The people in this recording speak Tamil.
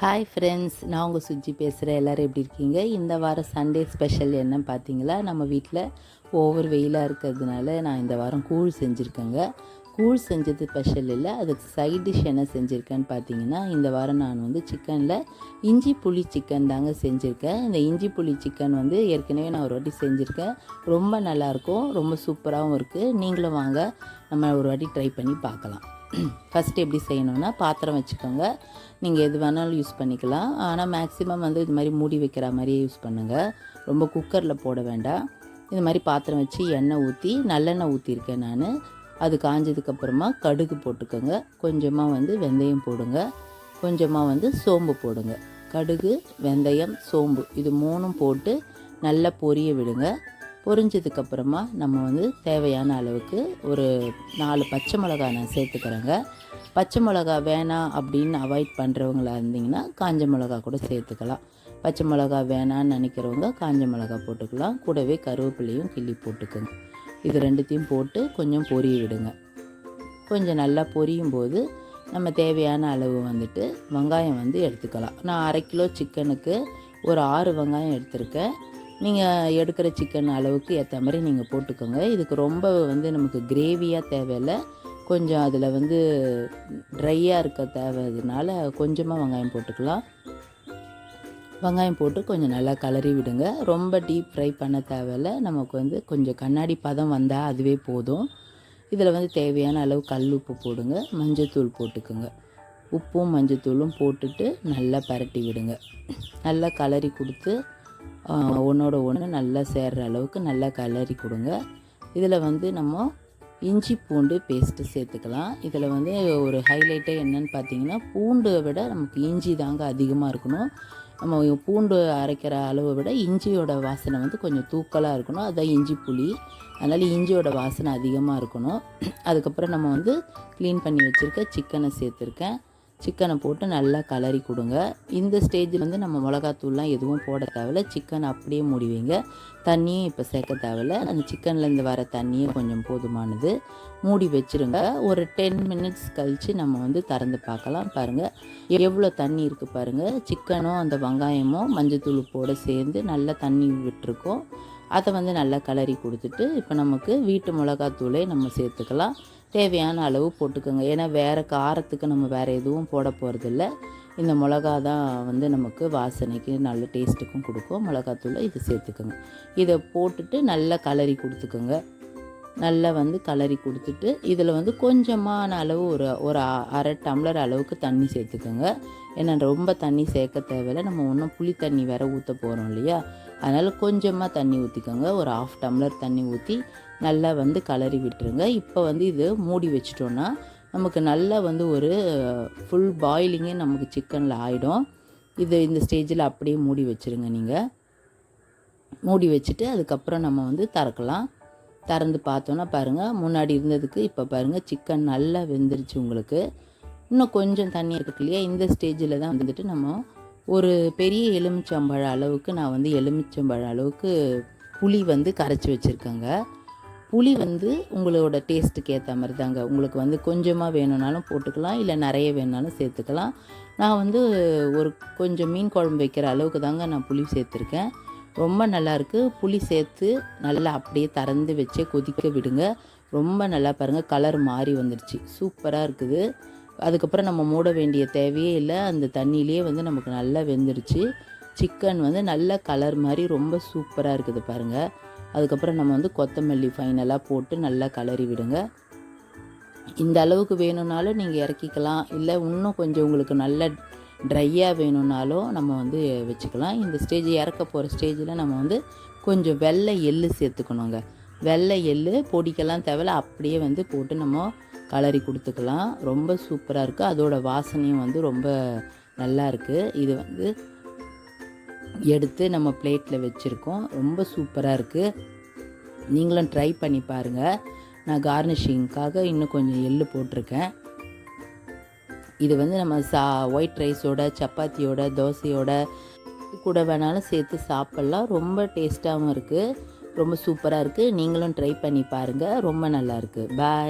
ஹாய் ஃப்ரெண்ட்ஸ், நான் உங்கள் சுஜி பேசுகிறேன். எல்லோரும் எப்படி இருக்கீங்க? இந்த வாரம் சண்டே ஸ்பெஷல் என்னன்னு பார்த்தீங்களா, நம்ம வீட்டில் ஓவர் வெயிலாக இருக்கிறதுனால நான் இந்த வாரம் கூழ் செஞ்சுருக்கேங்க. கூழ் செஞ்சது ஸ்பெஷல் இல்லை, அதுக்கு சைட் டிஷ் என்ன செஞ்சுருக்கேன்னு பார்த்தீங்கன்னா, இந்த வாரம் நான் வந்து சிக்கனில் இஞ்சி புளி சிக்கன் தாங்க செஞ்சுருக்கேன். இந்த இஞ்சி புளி சிக்கன் வந்து ஏற்கனவே நான் ஒரு வாட்டி செஞ்சுருக்கேன். ரொம்ப நல்லாயிருக்கும், ரொம்ப சூப்பராகவும் இருக்குது. நீங்களும் வாங்க, நம்ம ஒரு வாட்டி ட்ரை பண்ணி பார்க்கலாம். ஃபஸ்ட்டு எப்படி செய்யணுன்னா, பாத்திரம் வச்சுக்கோங்க. நீங்கள் எது வேணாலும் யூஸ் பண்ணிக்கலாம், ஆனால் மேக்ஸிமம் வந்து இது மாதிரி மூடி வைக்கிற மாதிரியே யூஸ் பண்ணுங்கள். ரொம்ப குக்கரில் போட வேண்டாம். இது மாதிரி பாத்திரம் வச்சு எண்ணெய் ஊற்றி, நல்லெண்ணெய் ஊற்றிருக்கேன் நான். அது காஞ்சதுக்கப்புறமா கடுகு போட்டுக்கோங்க, கொஞ்சமாக வந்து வெந்தயம் போடுங்க, கொஞ்சமாக வந்து சோம்பு போடுங்க. கடுகு, வெந்தயம், சோம்பு இது மூணும் போட்டு நல்லா பொரிய விடுங்க. பொரிஞ்சதுக்கப்புறமா நம்ம வந்து தேவையான அளவுக்கு ஒரு 4 பச்சை மிளகா நான் சேர்த்துக்கிறேங்க. பச்சை மிளகா வேணாம் அப்படின்னு அவாய்ட் பண்ணுறவங்களா இருந்திங்கன்னா காஞ்ச மிளகா கூட சேர்த்துக்கலாம். பச்சை மிளகா வேணான்னு நினைக்கிறவங்க காஞ்ச மிளகா போட்டுக்கலாம். கூடவே கருவேப்பிலையும் கிள்ளி போட்டுக்கோங்க. இது ரெண்டுத்தையும் போட்டு கொஞ்சம் பொரிய விடுங்க. கொஞ்சம் நல்லா பொரியும் போது நம்ம தேவையான அளவு வந்துட்டு வெங்காயம் வந்து எடுத்துக்கலாம். நான் 1/2 கிலோ சிக்கனுக்கு ஒரு 6 வெங்காயம் எடுத்திருக்கேன். நீங்கள் எடுக்கிற சிக்கன் அளவுக்கு ஏற்ற மாதிரி நீங்கள் போட்டுக்கோங்க. இதுக்கு ரொம்ப வந்து நமக்கு கிரேவியாக தேவையில்லை, கொஞ்சம் அதில் வந்து ட்ரையாக இருக்க தேவைனால கொஞ்சமாக வெங்காயம் போட்டுக்கலாம். வெங்காயம் போட்டு கொஞ்சம் நல்லா கலரி விடுங்க. ரொம்ப டீப் ஃப்ரை பண்ண தேவையில்லை, நமக்கு வந்து கொஞ்சம் கண்ணாடி பதம் வந்தால் அதுவே போதும். இதில் வந்து தேவையான அளவு கல் உப்பு போடுங்க, மஞ்சத்தூள் போட்டுக்குங்க. உப்பும் மஞ்சத்தூளும் போட்டுட்டு நல்லா பரட்டி விடுங்க. நல்லா கலரி கொடுத்து ஒன்றோட ஒன்று நல்லா சேர்கிற அளவுக்கு நல்லா கலரி கொடுங்க. இதில் வந்து நம்ம இஞ்சி பூண்டு பேஸ்ட்டு சேர்த்துக்கலாம். இதில் வந்து ஒரு ஹைலைட்டே என்னன்னு பார்த்தீங்கன்னா, பூண்டை விட நமக்கு இஞ்சி தாங்க அதிகமாக இருக்கணும். நம்ம பூண்டு அரைக்கிற அளவை விட இஞ்சியோட வாசனை வந்து கொஞ்சம் தூக்கலாக இருக்கணும். அதுதான் இஞ்சி புளி, அதனால் இஞ்சியோட வாசனை அதிகமாக இருக்கணும். அதுக்கப்புறம் நம்ம வந்து க்ளீன் பண்ணி வச்சுருக்க சிக்கனை சேர்த்துருக்கேன். சிக்கனை போட்டு நல்லா கலரி கொடுங்க. இந்த ஸ்டேஜில் வந்து நம்ம மிளகாத்தூள்லாம் எதுவும் போட தேவையில்ல, சிக்கன் அப்படியே மூடி வைங்க. தண்ணியும் இப்போ சேர்க்க தேவையில்ல, அந்த சிக்கன்லேருந்து வர தண்ணியும் கொஞ்சம் போதுமானது. மூடி வச்சுருங்க. ஒரு 10 மினிட்ஸ் கழித்து நம்ம வந்து திறந்து பார்க்கலாம். பாருங்கள் எவ்வளோ தண்ணி இருக்குது பாருங்கள். சிக்கனும் அந்த வெங்காயமும் மஞ்சத்தூள் போட சேர்ந்து நல்லா தண்ணி விட்டுருக்கோம். அதை வந்து நல்லா கலரி கொடுத்துட்டு இப்போ நமக்கு வீட்டு மிளகாத்தூளே நம்ம சேர்த்துக்கலாம். தேவையான அளவு போட்டுக்கோங்க. ஏன்னா வேறு காரத்துக்கு நம்ம வேறு எதுவும் போட போகிறதில்ல. இந்த மிளகா தான் வந்து நமக்கு வாசனைக்கு நல்ல டேஸ்ட்டுக்கும் கொடுக்கும். மிளகாத்தூளை இது சேர்த்துக்கோங்க. இதை போட்டுட்டு நல்லா கலரி கொடுத்துக்கோங்க. நல்லா வந்து கலரி கொடுத்துட்டு இதில் வந்து கொஞ்சமான அளவு ஒரு 1/2 டம்ளர் அளவுக்கு தண்ணி சேர்த்துக்கோங்க. ஏன்னா ரொம்ப தண்ணி சேர்க்க தேவையில்லை, நம்ம இன்னும் புளி தண்ணி வேறு ஊற்ற போகிறோம் இல்லையா, அதனால் கொஞ்சமாக தண்ணி ஊற்றிக்கோங்க. ஒரு 1/2 டம்ளர் தண்ணி ஊற்றி நல்லா வந்து கலரி விட்டுருங்க. இப்போ வந்து இது மூடி வச்சிட்டோன்னா நமக்கு நல்லா வந்து ஒரு ஃபுல் பாயிலிங்கே நமக்கு சிக்கனில் ஆகிடும். இந்த ஸ்டேஜில் அப்படியே மூடி வச்சுருங்க. நீங்கள் மூடி வச்சுட்டு அதுக்கப்புறம் நம்ம வந்து திறக்கலாம். திறந்து பார்த்தோன்னா பாருங்கள், முன்னாடி இருந்ததுக்கு இப்போ பாருங்கள் சிக்கன் நல்லா வெந்துருச்சு. உங்களுக்கு இன்னும் கொஞ்சம் தண்ணி இருக்கு இல்லையா, இந்த ஸ்டேஜில் தான் வந்துட்டு நம்ம ஒரு பெரிய எலுமிச்சம்பழம் அளவுக்கு நான் வந்து எலுமிச்சம்பழம் அளவுக்கு புளி வந்து கரைச்சி வச்சுருக்கேங்க. புளி வந்து உங்களோட டேஸ்ட்டுக்கு ஏற்ற மாதிரி தாங்க. உங்களுக்கு வந்து கொஞ்சமாக வேணும்னாலும் போட்டுக்கலாம், இல்லை நிறைய வேணுனாலும் சேர்த்துக்கலாம். நான் வந்து ஒரு கொஞ்சம் மீன் குழம்பு வைக்கிற அளவுக்கு தாங்க நான் புளி சேர்த்துருக்கேன். ரொம்ப நல்லாயிருக்கு. புளி சேர்த்து நல்லா அப்படியே திறந்து வச்சே கொதிக்க விடுங்க. ரொம்ப நல்லா பாருங்கள், கலர் மாறி வந்துடுச்சு, சூப்பராக இருக்குது. அதுக்கப்புறம் நம்ம மூட வேண்டிய தேவையே இல்லை, அந்த தண்ணியிலே வந்து நமக்கு நல்லா வெந்துடுச்சு. சிக்கன் வந்து நல்ல கலர் மாதிரி ரொம்ப சூப்பராக இருக்குது பாருங்கள். அதுக்கப்புறம் நம்ம வந்து கொத்தமல்லி ஃபைனலாக போட்டு நல்லா கலரி விடுங்க. இந்த அளவுக்கு வேணும்னாலும் நீங்கள் இறக்கிக்கலாம், இல்லை இன்னும் கொஞ்சம் உங்களுக்கு நல்ல ட்ரையாக வேணும்னாலும் நம்ம வந்து வச்சுக்கலாம். இந்த ஸ்டேஜ் இறக்க போகிற ஸ்டேஜில் நம்ம வந்து கொஞ்சம் வெள்ளை எள்ளு சேர்த்துக்கணுங்க. வெள்ளை எள்ளு பொடிக்கெல்லாம் தேவையில்ல, அப்படியே வந்து போட்டு நம்ம கலரி கொடுத்துக்கலாம். ரொம்ப சூப்பராக இருக்குது. அதோட வாசனையும் வந்து ரொம்ப நல்லா இருக்குது. இது வந்து எடுத்து நம்ம பிளேட்டில் வச்சுருக்கோம். ரொம்ப சூப்பராக இருக்குது. நீங்களும் ட்ரை பண்ணி பாருங்கள். நான் கார்னிஷிங்காக இன்னும் கொஞ்சம் எள்ளு போட்டிருக்கேன். இது வந்து நம்ம ஒயிட் ரைஸோட, சப்பாத்தியோட, தோசையோட கூட வேணாலும் சேர்த்து சாப்பிட்லாம். ரொம்ப டேஸ்ட்டாகவும் இருக்குது, ரொம்ப சூப்பராக இருக்குது. நீங்களும் ட்ரை பண்ணி பாருங்கள். ரொம்ப நல்லாயிருக்கு. பாய்.